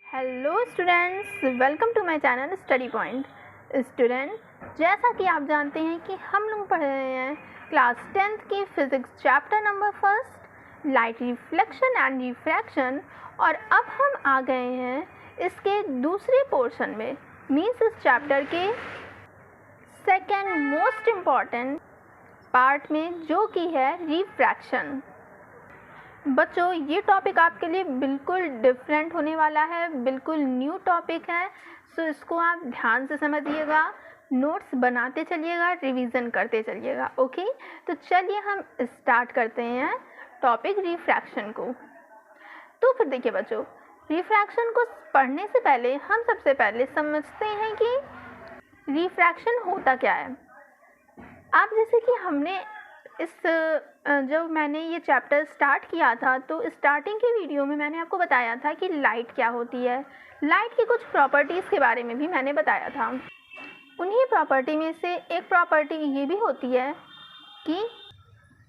Hello students, welcome to my channel study point. Student, जैसा कि आप जानते हैं कि हम लोग पढ़ रहे हैं क्लास 10th की physics chapter number 1 light reflection and refraction, और अब हम आ गए हैं इसके दूसरे पोर्शन में, मीन्स इस चैप्टर के सेकेंड मोस्ट इम्पॉर्टेंट पार्ट में, जो कि है रिफ्रैक्शन। बच्चों, ये टॉपिक आपके लिए बिल्कुल डिफरेंट होने वाला है, बिल्कुल न्यू टॉपिक है, सो इसको आप ध्यान से समझिएगा, नोट्स बनाते चलिएगा, रिवीजन करते चलिएगा। ओके, तो चलिए हम स्टार्ट करते हैं टॉपिक रिफ्रैक्शन को। तो फिर देखिए बच्चों, रिफ्रैक्शन को पढ़ने से पहले हम सबसे पहले समझते हैं कि रिफ्रैक्शन होता क्या है। आप जैसे कि हमने जब मैंने ये चैप्टर स्टार्ट किया था, तो स्टार्टिंग के वीडियो में मैंने आपको बताया था कि लाइट क्या होती है, लाइट की कुछ प्रॉपर्टीज़ के बारे में भी मैंने बताया था। उन्हीं प्रॉपर्टी में से एक प्रॉपर्टी ये भी होती है कि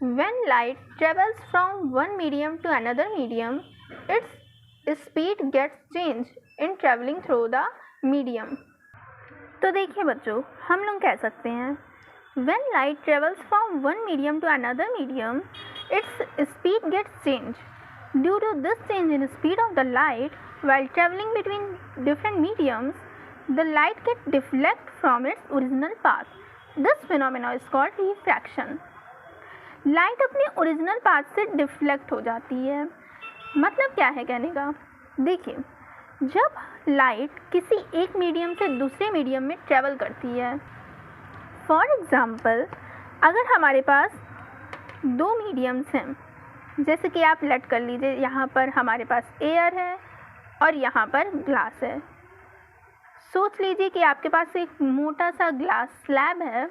when light travels from one medium to another medium, its speed gets change in travelling through the medium. तो देखिए बच्चों, हम लोग कह सकते हैं when light travels from one medium to another medium, its speed gets changed. Due to this change in speed of the light while traveling between different mediums, the light gets deflect from its original path. This phenomenon is called refraction. Light अपने original path से deflect हो जाती है। मतलब क्या है कहने का, देखिए, जब लाइट किसी एक मीडियम से दूसरे मीडियम में ट्रेवल करती है, फॉर एग्ज़ाम्पल, अगर हमारे पास दो मीडियम्स हैं, जैसे कि आप लेट कर लीजिए, यहाँ पर हमारे पास एयर है और यहाँ पर ग्लास है। सोच लीजिए कि आपके पास एक मोटा सा ग्लास स्लैब है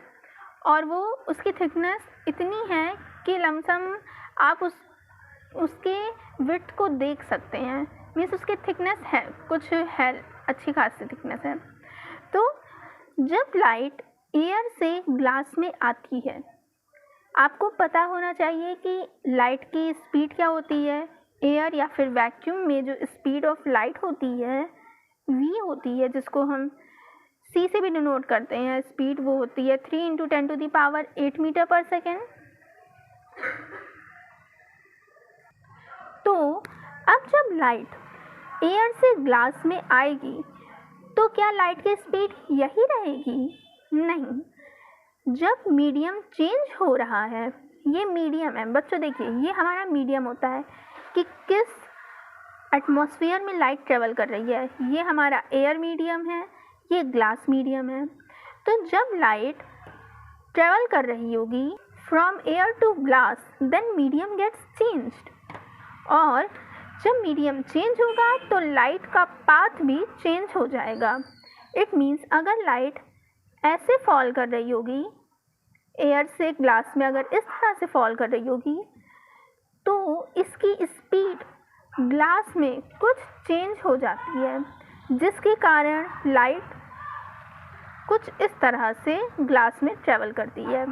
और वो उसकी थिकनेस इतनी है कि लमसम आप उसके विड्थ को देख सकते हैं, मीन्स उसकी थिकनेस है, कुछ है, अच्छी खासी थिकनेस है। तो जब लाइट एयर से ग्लास में आती है, आपको पता होना चाहिए कि लाइट की स्पीड क्या होती है। एयर या फिर वैक्यूम में जो स्पीड ऑफ लाइट होती है v होती है, जिसको हम c से भी डिनोट करते हैं। स्पीड वो होती है 3 × 10⁸ मीटर पर सेकेंड। तो अब जब लाइट एयर से ग्लास में आएगी, तो क्या लाइट की स्पीड यही रहेगी? नहीं, जब मीडियम चेंज हो रहा है, ये मीडियम है बच्चों, देखिए ये हमारा मीडियम होता है कि किस एटमॉस्फेयर में लाइट ट्रेवल कर रही है। ये हमारा एयर मीडियम है, ये ग्लास मीडियम है। तो जब लाइट ट्रेवल कर रही होगी from air to glass, then medium gets changed, और जब मीडियम चेंज होगा तो लाइट का पाथ भी चेंज हो जाएगा। इट मीन्स अगर लाइट ऐसे फॉल कर रही होगी, एयर से ग्लास में अगर इस तरह से फॉल कर रही होगी, तो इसकी स्पीड ग्लास में कुछ चेंज हो जाती है, जिसके कारण लाइट कुछ इस तरह से ग्लास में ट्रेवल करती है।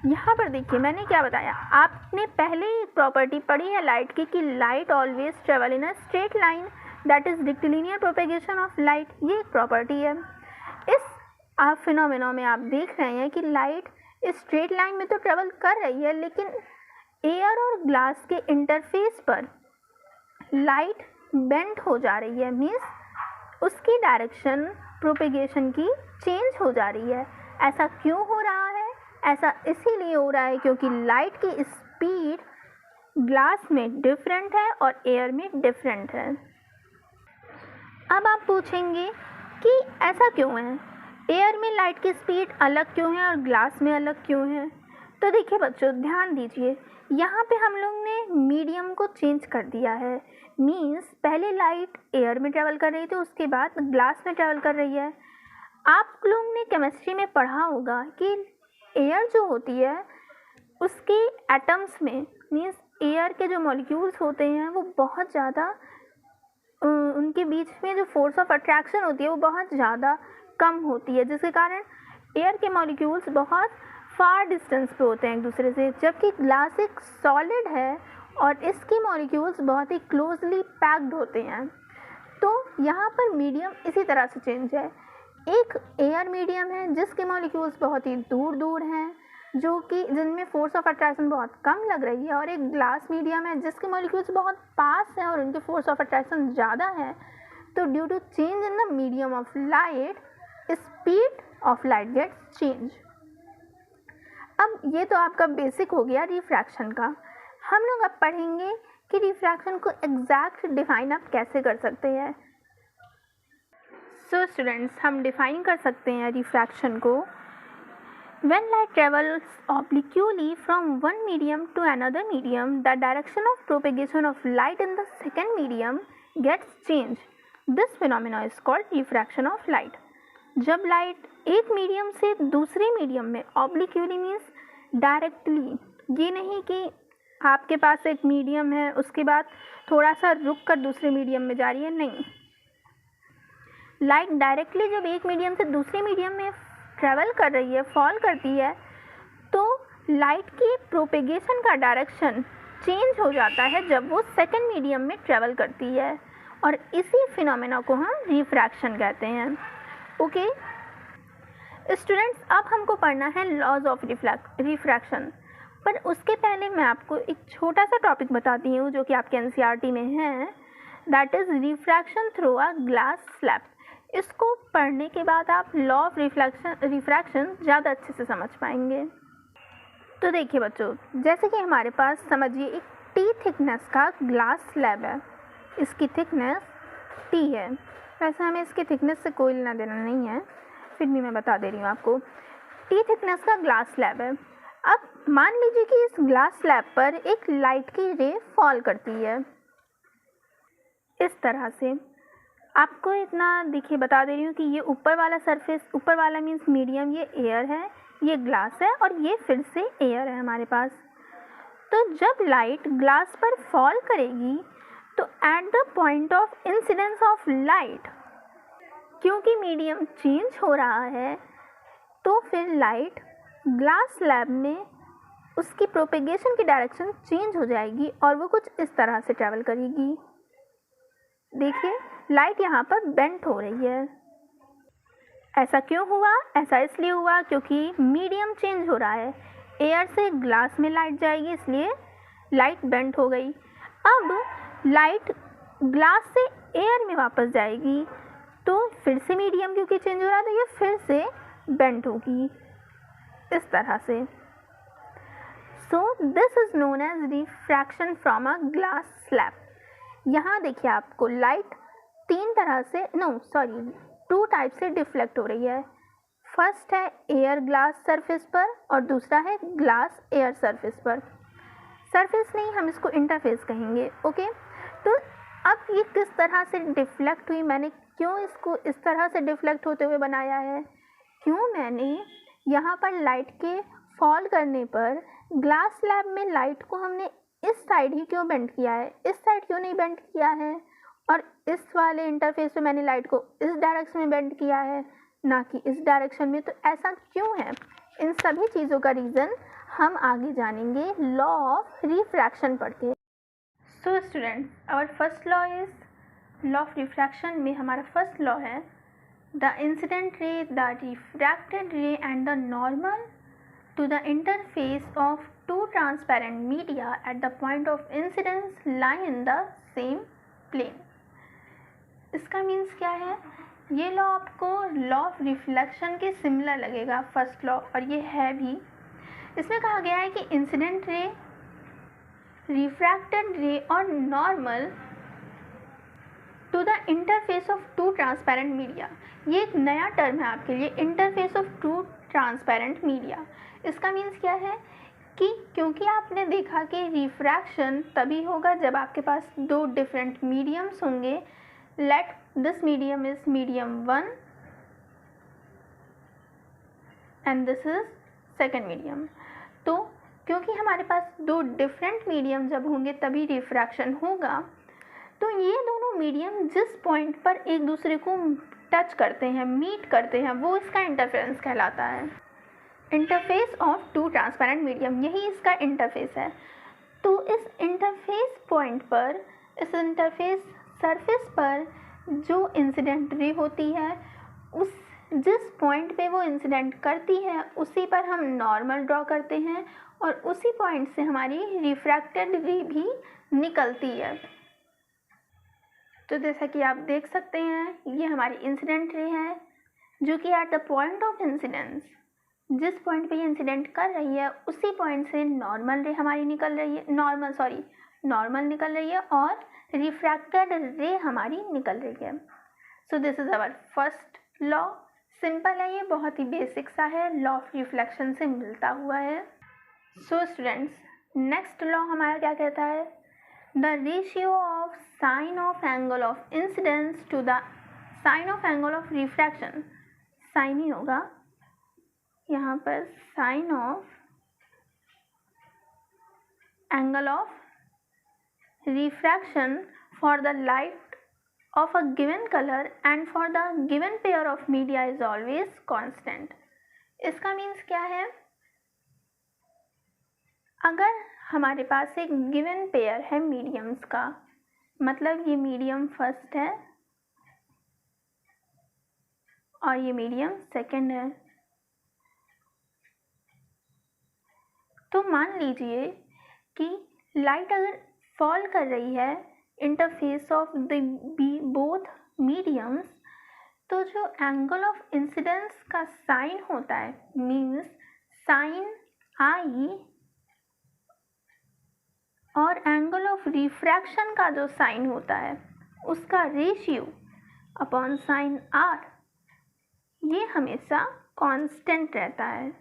यहाँ पर देखिए मैंने क्या बताया, आपने पहले ही प्रॉपर्टी पढ़ी है लाइट की कि light always travel in a straight line, that is rectilinear propagation of light. ये एक प्रॉपर्टी है। इस आप फिनोमेना में आप देख रहे हैं कि लाइट इस स्ट्रेट लाइन में तो ट्रेवल कर रही है, लेकिन एयर और ग्लास के इंटरफेस पर लाइट बेंड हो जा रही है, मीन्स उसकी डायरेक्शन प्रोपेगेशन की चेंज हो जा रही है। ऐसा क्यों हो रहा है? ऐसा इसीलिए हो रहा है क्योंकि लाइट की स्पीड ग्लास में डिफरेंट है और एयर में डिफरेंट है। अब आप पूछेंगे कि ऐसा क्यों है, एयर में लाइट की स्पीड अलग क्यों है और ग्लास में अलग क्यों है? तो देखिए बच्चों, ध्यान दीजिए, यहाँ पे हम लोग ने मीडियम को चेंज कर दिया है। मीन्स पहले लाइट एयर में ट्रेवल कर रही थी, उसके बाद ग्लास में ट्रेवल कर रही है। आप लोग ने केमिस्ट्री में पढ़ा होगा कि एयर जो होती है उसके एटम्स में, मीन्स एयर के जो मॉलिक्यूल्स होते हैं वो बहुत ज़्यादा, उनके बीच में जो फोर्स ऑफ अट्रैक्शन होती है वो बहुत ज़्यादा कम होती है, जिसके कारण एयर के मॉलिक्यूल्स बहुत फार डिस्टेंस पे होते हैं एक दूसरे से, जबकि ग्लास एक सॉलिड है और इसकी मॉलिक्यूल्स बहुत ही क्लोजली पैक्ड होते हैं। यहाँ पर मीडियम इसी तरह से चेंज है। एक एयर मीडियम है जिसके मॉलिक्यूल्स बहुत ही दूर दूर हैं, जो कि जिनमें फोर्स ऑफ अट्रैक्शन बहुत कम लग रही है, और एक ग्लास मीडियम है जिसके मॉलिक्यूल्स बहुत पास हैं और उनके फोर्स ऑफ अट्रैक्शन ज़्यादा है। तो due to change in the medium of light, speed of light gets change. अब ये तो आपका बेसिक हो गया रिफ्रैक्शन का। हम लोग अब पढ़ेंगे कि रिफ्रैक्शन को एग्जैक्ट डिफाइन आप कैसे कर सकते हैं। सो स्टूडेंट्स, हम डिफाइन कर सकते हैं रिफ्रैक्शन को। When light travels obliquely from one medium to another medium, the direction of propagation of light in the second medium gets changed. This phenomena is called refraction of light. जब light एक medium से दूसरे medium में obliquely means directly, ये नहीं कि आपके पास एक मीडियम है उसके बाद थोड़ा सा रुक कर दूसरे मीडियम में जा रही है, नहीं। लाइट डायरेक्टली जब एक मीडियम से दूसरे मीडियम में ट्रैवल कर रही है, फॉल करती है, तो लाइट की प्रोपेगेशन का डायरेक्शन चेंज हो जाता है जब वो सेकंड मीडियम में ट्रैवल करती है, और इसी फिनोमेना को हम रिफ्रैक्शन कहते हैं। ओके स्टूडेंट्स, अब हमको पढ़ना है लॉज ऑफ रिफ्रैक्शन, पर उसके पहले मैं आपको एक छोटा सा टॉपिक बताती हूँ जो कि आपके एनसीईआरटी में है, that is refraction through a glass slab. इसको पढ़ने के बाद आप लॉ ऑफ रिफ्रैक्शन ज़्यादा अच्छे से समझ पाएंगे। तो देखिए बच्चों, जैसे कि हमारे पास समझिए एक टी थिकनेस का ग्लास स्लैब है। इसकी थिकनेस टी है। वैसे हमें इसकी थिकनेस से कोई लेना देना नहीं है, फिर भी मैं बता दे रही हूँ आपको। टी थिकनेस का ग्लास स्लैब है। अब मान लीजिए कि इस ग्लास स्लैब पर एक लाइट की रे फॉल करती है इस तरह से। आपको इतना देखिए बता दे रही हूँ कि ये ऊपर वाला सरफेस, ऊपर वाला मीन्स मीडियम, ये एयर है, ये ग्लास है, और ये फिर से एयर है हमारे पास। तो जब लाइट ग्लास पर फॉल करेगी तो at the point of incidence of light, क्योंकि मीडियम चेंज हो रहा है, तो फिर लाइट ग्लास स्लैब में उसकी प्रोपेगेशन की डायरेक्शन चेंज हो जाएगी और वो कुछ इस तरह से ट्रैवल करेगी। देखिए लाइट यहाँ पर बेंट हो रही है। ऐसा क्यों हुआ? ऐसा इसलिए हुआ क्योंकि मीडियम चेंज हो रहा है। एयर से ग्लास में लाइट जाएगी, इसलिए लाइट बेंट हो गई। अब लाइट ग्लास से एयर में वापस जाएगी, तो फिर से मीडियम क्योंकि चेंज हो रहा है, तो ये फिर से बेंट होगी इस तरह से। So this is known as refraction from a glass slab. यहाँ देखिए आपको लाइट टू टाइप से डिफ्लेक्ट हो रही है। फर्स्ट है एयर ग्लास सरफेस पर और दूसरा है ग्लास एयर सरफेस पर। सरफेस नहीं, हम इसको इंटरफेस कहेंगे। ओके, तो अब ये किस तरह से डिफ्लेक्ट हुई, मैंने क्यों इसको इस तरह से डिफ्लेक्ट होते हुए बनाया है, क्यों मैंने यहाँ पर लाइट के फॉल करने पर ग्लास स्लैब में लाइट को हमने इस साइड ही क्यों बेंड किया है, इस साइड क्यों नहीं बेंड किया है, और इस वाले इंटरफेस पे मैंने लाइट को इस डायरेक्शन में बेंड किया है, ना कि इस डायरेक्शन में। तो ऐसा क्यों है? इन सभी चीज़ों का रीज़न हम आगे जानेंगे लॉ ऑफ रिफ्रैक्शन पढ़ के। So students, our first law is law of refraction में हमारा फर्स्ट लॉ है the incident ray, the refracted ray and the normal to the interface of two transparent media at the point of incidence lie in the same plane। इसका means क्या है? ये law आपको law of reflection के similar लगेगा first law, और ये है भी। इसमें कहा गया है कि इंसिडेंट रे, रिफ्रैक्टेड रे और normal to the interface of two transparent media. ये एक नया टर्म है आपके लिए, interface of two transparent media. इसका मीन्स क्या है कि क्योंकि आपने देखा कि रिफ्रैक्शन तभी होगा जब आपके पास दो डिफरेंट मीडियम्स होंगे। Let this medium is medium 1 and this is second medium. तो क्योंकि हमारे पास दो डिफरेंट मीडियम जब होंगे तभी रिफ्रैक्शन होगा। तो ये दोनों मीडियम जिस पॉइंट पर एक दूसरे को टच करते हैं, मीट करते हैं, वो इसका इंटरफेरेंस कहलाता है। Interface of two transparent medium, यही इसका इंटरफेस है। तो इस इंटरफेस पॉइंट पर, इस इंटरफेस सरफेस पर जो इंसिडेंट रे होती है उस जिस पॉइंट पे वो इंसिडेंट करती है उसी पर हम नॉर्मल ड्रॉ करते हैं और उसी पॉइंट से हमारी रिफ्रैक्टेड रे भी निकलती है। तो जैसा कि आप देख सकते हैं ये हमारी इंसिडेंट रे है जो कि at the point of incidence, जिस पॉइंट पे ये इंसिडेंट कर रही है उसी पॉइंट से नॉर्मल रे हमारी निकल रही है, नॉर्मल निकल रही है और रिफ्रैक्टेड रे हमारी निकल रही है। So this is our first law. Simple है, ये बहुत ही बेसिक सा है, लॉ ऑफ रिफ्लेक्शन से मिलता हुआ है। सो स्टूडेंट्स, नेक्स्ट लॉ हमारा क्या कहता है? The ratio of sine of angle of incidence to the sine of angle of refraction, sine ही होगा यहाँ पर, sine of angle of refraction for the light of a given color and for the given pair of media is always constant। इसका means क्या है? अगर हमारे पास एक गिवन पेयर है मीडियम्स का, मतलब ये मीडियम फर्स्ट है और ये मीडियम सेकंड है, तो मान लीजिए कि लाइट अगर फॉल कर रही है interface of the both mediums, तो जो एंगल ऑफ इंसिडेंस का साइन होता है मीन्स साइन आई और एंगल ऑफ रिफ्रैक्शन का जो साइन होता है उसका रेशियो अपॉन साइन आर, ये हमेशा कांस्टेंट रहता है।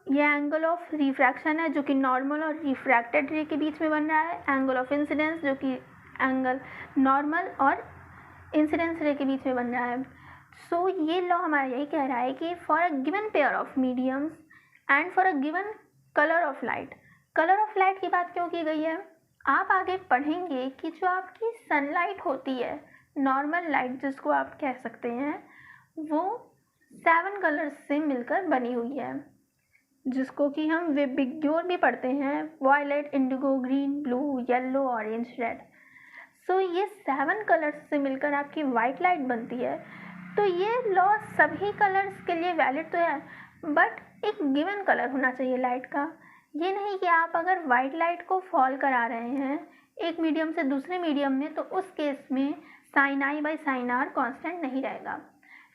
ये एंगल ऑफ रिफ्रैक्शन है जो कि नॉर्मल और रिफ्रैक्टेड रे के बीच में बन रहा है, एंगल ऑफ इंसिडेंस जो कि एंगल नॉर्मल और इंसिडेंस रे के बीच में बन रहा है। सो ये लॉ हमारा यही कह रहा है कि for a given pair of mediums and for a given colour of light, colour of light की बात क्यों की गई है? आप आगे पढ़ेंगे कि जो आपकी सनलाइट होती है, नॉर्मल लाइट जिसको आप कह सकते हैं, वो 7 कलर्स से मिलकर बनी हुई है, जिसको कि हम विबिग्योर भी पढ़ते हैं, violet, indigo, green, blue, yellow, orange, red. So ये 7 कलर्स से मिलकर आपकी वाइट लाइट बनती है। तो ये लॉ सभी कलर्स के लिए वैलिड तो है, बट एक गिवन कलर होना चाहिए लाइट का। ये नहीं कि आप अगर वाइट लाइट को फॉल करा रहे हैं एक मीडियम से दूसरे मीडियम में, तो उस केस में sine i by sine r constant नहीं रहेगा।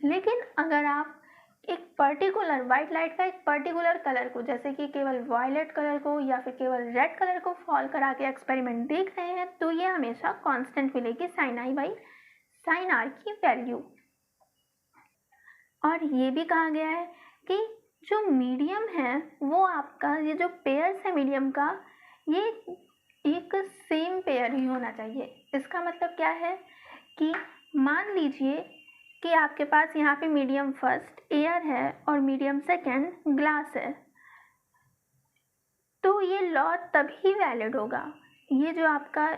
लेकिन अगर आप एक पर्टिकुलर वाइट लाइट का एक पर्टिकुलर कलर को, जैसे कि केवल वायलेट कलर को या फिर केवल रेड कलर को फॉल करा के एक्सपेरिमेंट देख रहे हैं, तो ये हमेशा कांस्टेंट मिलेगी sine i by sine r की वैल्यू। और ये भी कहा गया है कि जो मीडियम है वो आपका, ये जो पेयर्स है मीडियम का, ये एक सेम पेयर ही होना चाहिए। इसका मतलब क्या है कि मान लीजिए कि आपके पास यहाँ पे मीडियम फर्स्ट एयर है और मीडियम सेकंड ग्लास है, तो ये लॉ तभी वैलिड होगा, ये जो आपका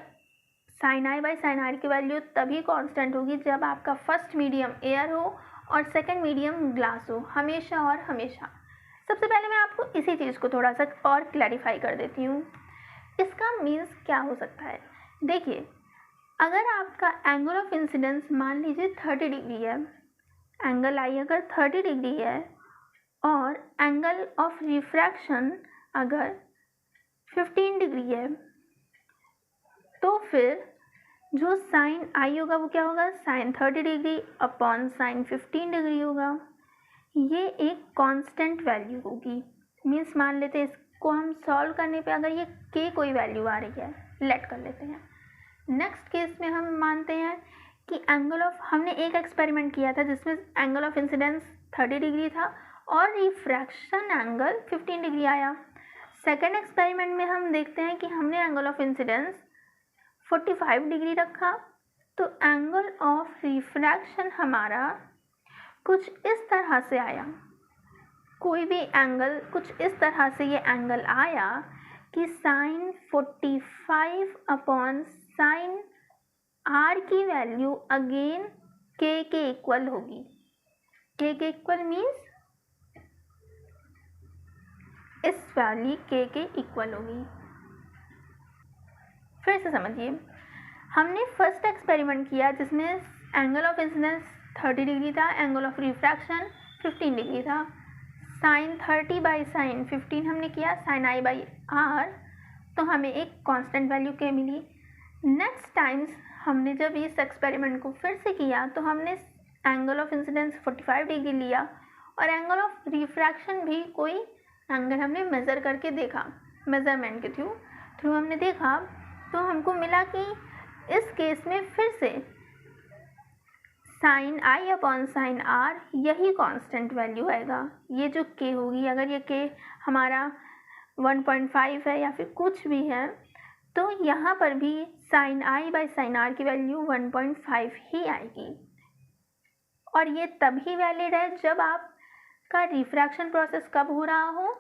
sine i by sine r की वैल्यू तभी कांस्टेंट होगी जब आपका फर्स्ट मीडियम एयर हो और सेकंड मीडियम ग्लास हो, हमेशा और हमेशा। सबसे पहले मैं आपको इसी चीज़ को थोड़ा सा और क्लैरिफाई कर देती हूँ। इसका मीन्स क्या हो सकता है? देखिए, अगर आपका एंगल ऑफ इंसिडेंस मान लीजिए 30 डिग्री है, एंगल आई अगर 30 डिग्री है और एंगल ऑफ रिफ्रैक्शन अगर 15 डिग्री है, तो फिर जो साइन आई होगा वो क्या होगा? Sine 30 degree upon sine 15 degree होगा। ये एक कांस्टेंट वैल्यू होगी। मीन्स मान लेते हैं इसको हम सॉल्व करने पे अगर ये के कोई वैल्यू आ रही है, लेट कर लेते हैं। नेक्स्ट केस में हम मानते हैं कि एंगल ऑफ, हमने एक एक्सपेरिमेंट किया था जिसमें एंगल ऑफ इंसिडेंस 30 डिग्री था और रिफ्रैक्शन एंगल 15 डिग्री आया। सेकेंड एक्सपेरिमेंट में हम देखते हैं कि हमने एंगल ऑफ इंसिडेंस 45 डिग्री रखा, तो एंगल ऑफ रिफ्रैक्शन हमारा कुछ इस तरह से आया, कोई भी एंगल कुछ इस तरह से ये एंगल आया कि साइन 45 अपॉन साइन आर की वैल्यू अगेन के इक्वल होगी। के इक्वल मीन्स इस वैल्यू के इक्वल होगी। फिर से समझिए, हमने फर्स्ट एक्सपेरिमेंट किया जिसमें एंगल ऑफ इंसिडेंस 30 डिग्री था, एंगल ऑफ रिफ्रैक्शन 15 डिग्री था। साइन 30 बाई साइन 15 हमने किया, साइन आई बाई आर, तो हमें एक कांस्टेंट वैल्यू k मिली। नेक्स्ट टाइम्स हमने जब इस एक्सपेरिमेंट को फिर से किया तो हमने एंगल ऑफ इंसिडेंस 45 डिग्री लिया और एंगल ऑफ रिफ्रैक्शन भी कोई एंगल हमने मेज़र करके देखा, मेज़रमेंट के थ्रू हमने देखा, तो हमको मिला कि इस केस में फिर से sine i upon sine r यही कांस्टेंट वैल्यू आएगा। ये जो k होगी, अगर ये k हमारा 1.5 है या फिर कुछ भी है, तो यहाँ पर भी sine i by sine r की वैल्यू 1.5 ही आएगी। और ये तभी वैलिड है जब आपका रिफ्रैक्शन प्रोसेस कब हो रहा हो,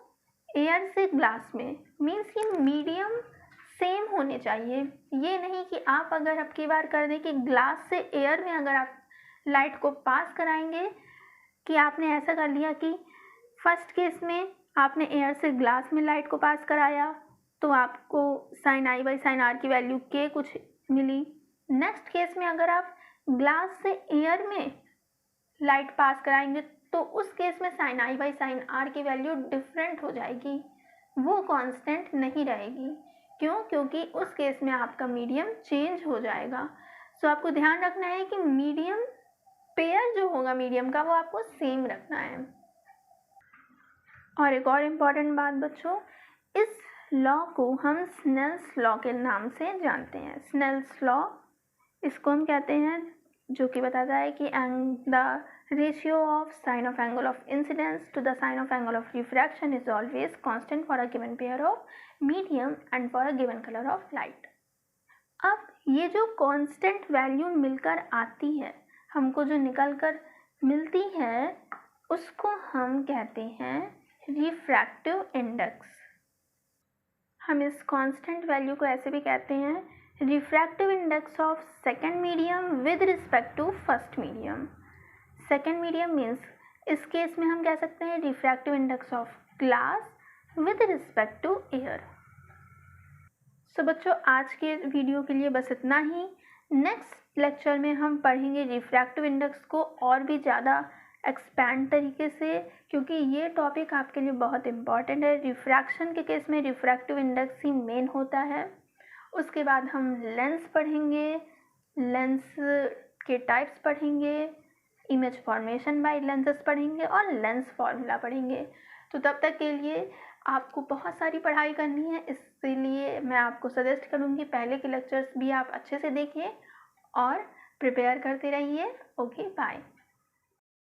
एयर से ग्लास में, मीन्स ये मीडियम सेम होने चाहिए। ये नहीं कि आप अगर अब की बार कर दें कि ग्लास से एयर में अगर आप लाइट को पास कराएंगे, कि आपने ऐसा कर लिया कि फर्स्ट केस में आपने एयर से ग्लास में लाइट को पास कराया तो आपको sine i by sine r की वैल्यू k कुछ मिली। नेक्स्ट केस में अगर आप ग्लास से एयर में लाइट पास कराएंगे तो उस केस में sine i by sine r की वैल्यू डिफरेंट हो जाएगी, वो कांस्टेंट नहीं रहेगी। क्यों? क्योंकि उस केस में आपका मीडियम चेंज हो जाएगा। सो आपको ध्यान रखना है कि मीडियम पेयर जो होगा मीडियम का वो आपको सेम रखना है। और एक और इम्पॉर्टेंट बात बच्चों, इस लॉ को हम स्नेल्स लॉ के नाम से जानते हैं। स्नेल्स लॉ इसको हम कहते हैं, जो कि बताता है कि the ratio of sine of angle of incidence to the sine of angle of refraction is always constant for a given pair of medium and for a given colour of light. अब ये जो constant value मिलकर आती है, हमको जो निकल कर मिलती है, उसको हम कहते हैं रिफ्रैक्टिव इंडेक्स। हम इस कांस्टेंट वैल्यू को ऐसे भी कहते हैं refractive index of second medium with respect to first medium. Second medium means इस केस में हम कह सकते हैं refractive index of glass with respect to air. So बच्चों, आज के वीडियो के लिए बस इतना ही। नेक्स्ट लेक्चर में हम पढ़ेंगे रिफ्रैक्टिव इंडेक्स को और भी ज़्यादा एक्सपैंड तरीके से, क्योंकि ये टॉपिक आपके लिए बहुत इम्पॉर्टेंट है। रिफ्रैक्शन के केस में रिफ्रैक्टिव इंडेक्स ही मेन होता है। उसके बाद हम लेंस पढ़ेंगे, लेंस के टाइप्स पढ़ेंगे, इमेज फॉर्मेशन बाय लेंसेज पढ़ेंगे और लेंस फार्मूला पढ़ेंगे। तो तब तक के लिए आपको बहुत सारी पढ़ाई करनी है, इसलिए मैं आपको सजेस्ट करूँगी पहले के लेक्चर्स भी आप अच्छे से देखिए और प्रिपेयर करते रहिए। Okay, bye.